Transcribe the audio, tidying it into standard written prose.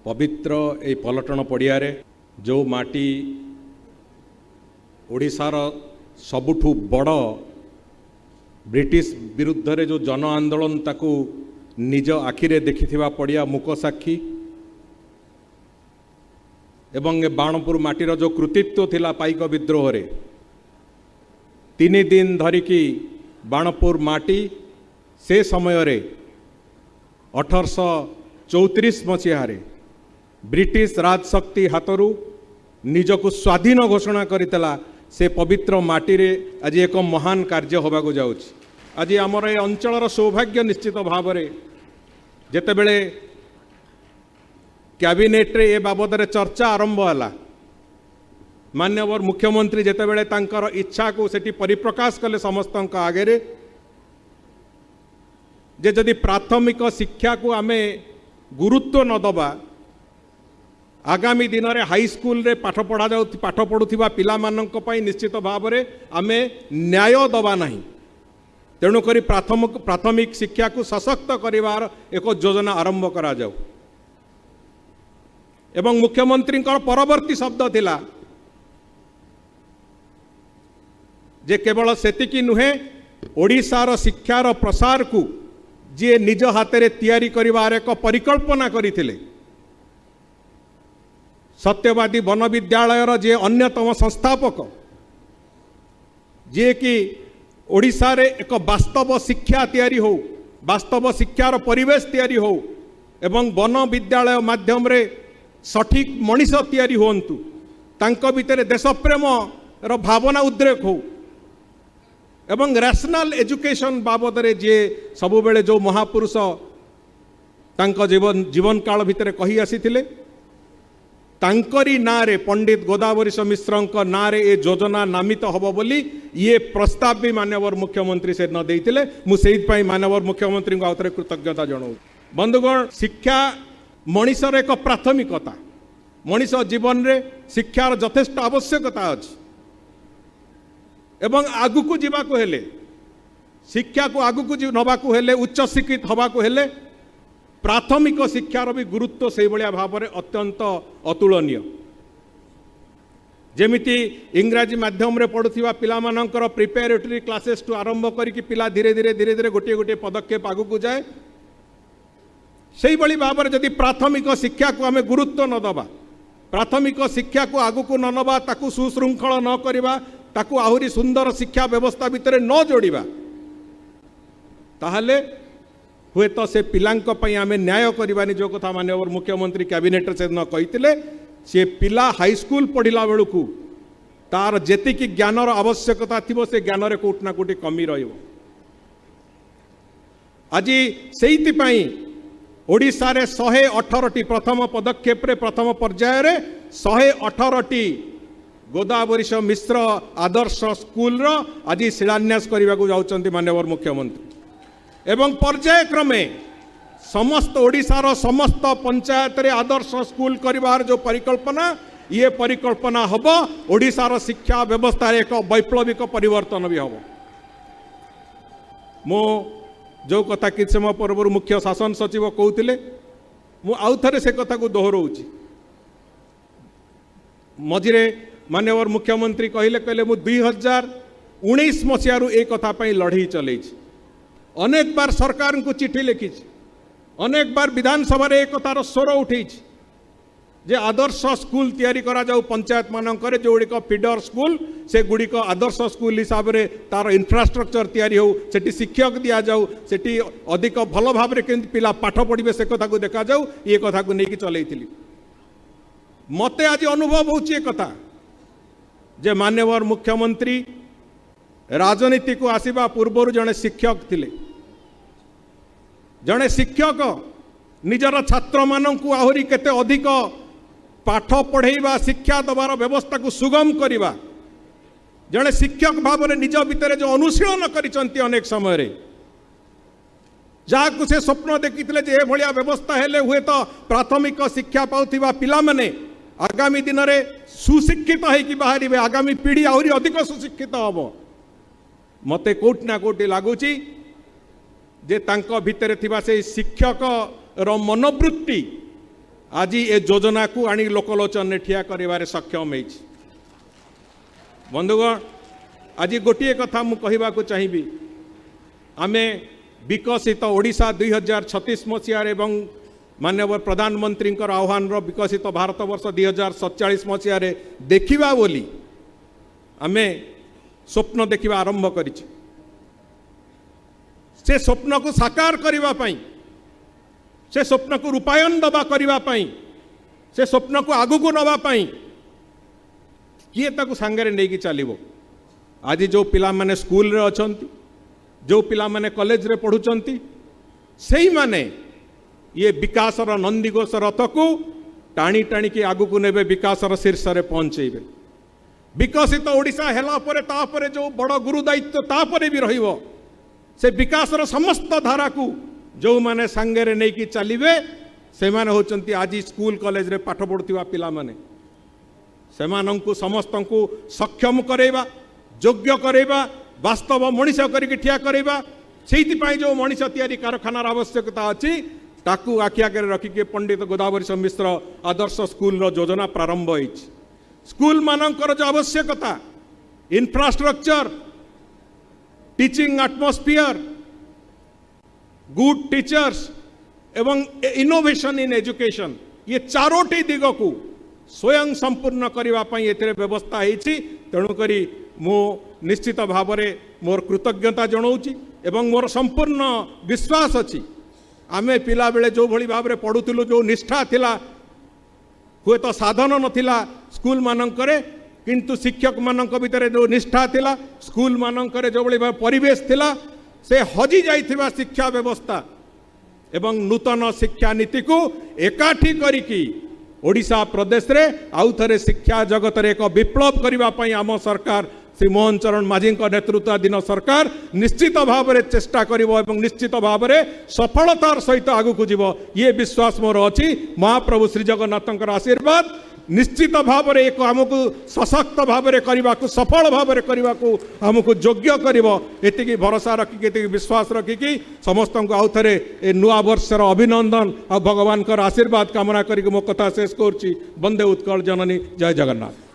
पवित्र ए पलटन पड़िया जो माटी ओडिशार सबुठु बड़ ब्रिटिश विरुद्ध रे जो जन आंदोलन ताकू निज आखिरे देखिथिबा पड़िया मुक साक्षी एवं बाणपुर माटीर जो कृतित्व थिला पाइक विद्रोह रे 3 दिन धरिकी बाणपुर माटी से समय रे 1834 मसीह ब्रिटिश राजशक्ति हाथरू निजको स्वाधीन घोषणा करितला से पवित्र माटी रे आज एक महान कार्य होबाको जाउछि। आज आमर ए अंचलर सौभाग्य निश्चित भाव में जेतेबेले कैबिनेट रे ए बाबद रे चर्चा आरंभ होला माननीय मुख्यमंत्री जेतेबेले तांकर इच्छा को सेठी परिप्रकाश कले समस्त आगे रे जे जदि प्राथमिक शिक्षा को आमे गुरुत्व न दबा आगामी दिन में हाई स्कूल रे पाठ पढ़ुवा पिला मानक पई निश्चित भाव में आमे न्याय दबा नहीं। तेणुक प्राथमिक शिक्षा को सशक्त करिवार एक योजना आरंभ करा जाऊ। एवं मुख्यमंत्री परवर्ती शब्द थिला जे केवल सेतिकी नुहे ओडिशार शिक्षार प्रसार को जी निज हाथ में तैयारी करिवार एक परिकल्पना करथिले। सत्यवादी वन विद्यालयर जे अन्यतम संस्थापक जे कि ओडिशा रे एक वास्तव शिक्षा तैयारी हो वास्तव शिक्षार परिवेश तैयारी हो एवं वन विद्यालय माध्यम रे सठिक मनीष तैयारी होंतु तांको भितर देशप्रेम रो भावना उद्रेक हो एवं रैशनल एजुकेशन बाबद रे जे सबु बेले जो महापुरुष तांको जीवन काल भितर कही आसीथिले तांकरी नारे पंडित गोदावरी मिश्र नारे ए योजना नामित हबो बोली ये प्रस्ताव भी माननीय मुख्यमंत्री से न देइतिले। मु सेहि माननीय मुख्यमंत्री को आउथरे कृतज्ञता जणाऊ। बंधुगण शिक्षा मनीषर एक प्राथमिकता मनीष जीवन रे शिक्षार यथेष्ट आवश्यकता अछि एवं आगु को जीवाको हेले शिक्षा को आगु को नबाको हेले उच्च शिक्षित हबाको हेले प्राथमिक शिक्षार भी गुरुत्व से भाव में अत्यंत अतुलनीय। जेमिति इंग्राजी माध्यम रे पढ़ुथिबा पिला मानकर प्रिपेरेटरी क्लासेस टू आरंभ करिकि पिला धीरे धीरे गोटे गोटे पदक्षेप आगु को जाए से भाव में जदि प्राथमिक शिक्षा को आमे गुरुत्व न दबा प्राथमिक शिक्षा को आगु को न नबा ताकू सुशृंखल न करिबा ताकू आहुरी सुंदर शिक्षा व्यवस्था भितर न जोड़िबा ताहले हुए तो से पिलांक पई आमे न्याय करबानी जो कथा माननीय मुख्यमंत्री कैबिनेट से न कहितिले से पिला हाई स्कूल पढ़िला बेलू तार जेतिकी ज्ञानर आवश्यकता थिबो से ज्ञान रे कोट ना कोटी कमी रहिबो। आज सेइति पई ओडिशा रे 118टी प्रथम पदक्षेप रे प्रथम पर्याय रे 118टी गोदावरी मिश्र आदर्श स्कूल रो आज शिलान्यास करने को जाउचंती माननीय मुख्यमंत्री एवं पर्याय क्रमे समस्त ओडिशार समस्त पंचायत रे आदर्श स्कूल करिवार जो परिकल्पना ये परिकल्पना हब ओडिशार शिक्षा व्यवस्था एक वैप्लविक परिवर्तन भी हब। मो जो कथा किछ समय पूर्व मुख्य शासन सचिव कहते मु आउ थरे से कथा को दोहराऊँ मझिरे माननीय मुख्यमंत्री कहले मु 2019 मसीह एक कथा लड़ई चलई अनेक बार सरकार को चिठी लिखी अनेक बार विधानसभा रे एक कथार स्वर उठे जे आदर्श स्कूल तैयारी करा जाऊ पंचायत मानक जो गुड़िक फीडर स्कूल से गुड़िक आदर्श स्कूल हिसाब से तार इंफ्रास्ट्रक्चर तैयारी हो सेठी शिक्षक दि जाऊ सेठी अधिक भल भाव में केमती पिला पाठ पढ़े से कथा को देखा जाऊ ये कथा को लेकिन चलई मते आज अनुभव होची कथा जे माननीय मुख्यमंत्री राजनीति को आसीबा पूर्व जड़े शिक्षक थिले जड़े शिक्षक निजर छात्र मानू आहुरी केते अधिक पाठ पढ़ेवा शिक्षा दबार व्यवस्था को सुगम करवा जड़े शिक्षक भाव में निज भितर जो अनुशीलन करिसंती अनेक समय रे जहाँ से स्वप्न देखी भाया व्यवस्था हेले हुए तो प्राथमिक शिक्षा पाउथिबा पिला माने आगामी दिन में सुशिक्षित होगी बाहर आगामी पीढ़ी आहरी अधिक सुशिक्षित हम मते कोट ना कोटी लगुच जे तांको भितर थिबा से शिक्षक रो मनोवृत्ति आज ए योजना को आनी लोकलोचन में ठिया कर सक्षम है। बंधुगण आज गोटे कथा मु कहवाक चाहिए आमे विकसित ओडिशा 2036 मसीह एवं माननीय प्रधानमंत्री आह्वान विकसित भारत वर्ष 2047 मसीह देखा बोली आमे स्वप्न देखा आरंभ कर से स्वप्न को साकार करने से स्वप्न को रूपायन दबा करने से स्वप्न को आगु को नवापाई किए ताकू सांगरे नहीं चलो। आज जो पिला माने स्कूल रे अछंती जो पिला माने कॉलेज रे पढ़ुचंती सही माने ये विकासर नंदीघोष रथ को टाणी टाणी की आगु को नेबे विकासर शीर्ष रे पहुंचेबे। विकसित ओडिशा हेला परे तापरे जो बड़ गुरु दायित्व तापरे भी रहिबो से विकासर समस्त धारा को जो माने सांगरे नहीं कि चलिबे से माने होचंती आज स्कूल कॉलेज रे पाठ पढ़ुथिबा पिला माने सेमानंकु समस्तंकु सक्षम करेबा योग्य करेबा वास्तव मनीष करके ठिया करेबा से जो मनीष तैयारी कारखानार आवश्यकता अच्छी ताकू आखि आगे रखिके पंडित गोदावरी मिश्र आदर्श स्कूल योजना प्रारंभ हो स्कूल मानकर जो आवश्यकता infrastructure teaching atmosphere good teachers एवं इनोवेशन इन एजुकेशन ये चारोटी दिग को स्वयं संपूर्ण करने एथिरे व्यवस्था होती। तेणुक मु निश्चित भाव में मोर कृतज्ञता जनाऊँगी एवं मोर संपूर्ण विश्वास अच्छी आमे पिला बेले जो भली भाव में पढ़ुलु जो निष्ठा थिला हुए तो साधन नथिला स्कूल मानकरे किंतु शिक्षक मानक भितर जो निष्ठा थिला स्कूल मानकरे जो भली भाव परिवेश थिला से हजि जाइथिबा शिक्षा व्यवस्था एवं नूतन शिक्षा नीति को एकाठी करिकी ओडिशा प्रदेश रे आउ थरे शिक्षा जगत रे एक विप्लव करने आम सरकार श्री मोहन चरण माझी नेतृत्वाधीन सरकार निश्चित भाव में चेष्टा करिवो एवं निश्चित भाव में सफलतार सहित आगु को जीवो ये विश्वास मोर अच्छी। महाप्रभु श्री जगन्नाथंकर आशीर्वाद निश्चित भाव में एक आमको सशक्त भाव में करने को सफल भाव में करने को आमको योग्य करिवो एतिकी भरोसा रखिकी एतिकी विश्वास रखिकी समस्त को आउ थे ए नुआ वर्षर अभिनंदन आ भगवान आशीर्वाद कामना करके मो कथा शेष करुच्ची। वंदे उत्कल जननी जय जगन्नाथ।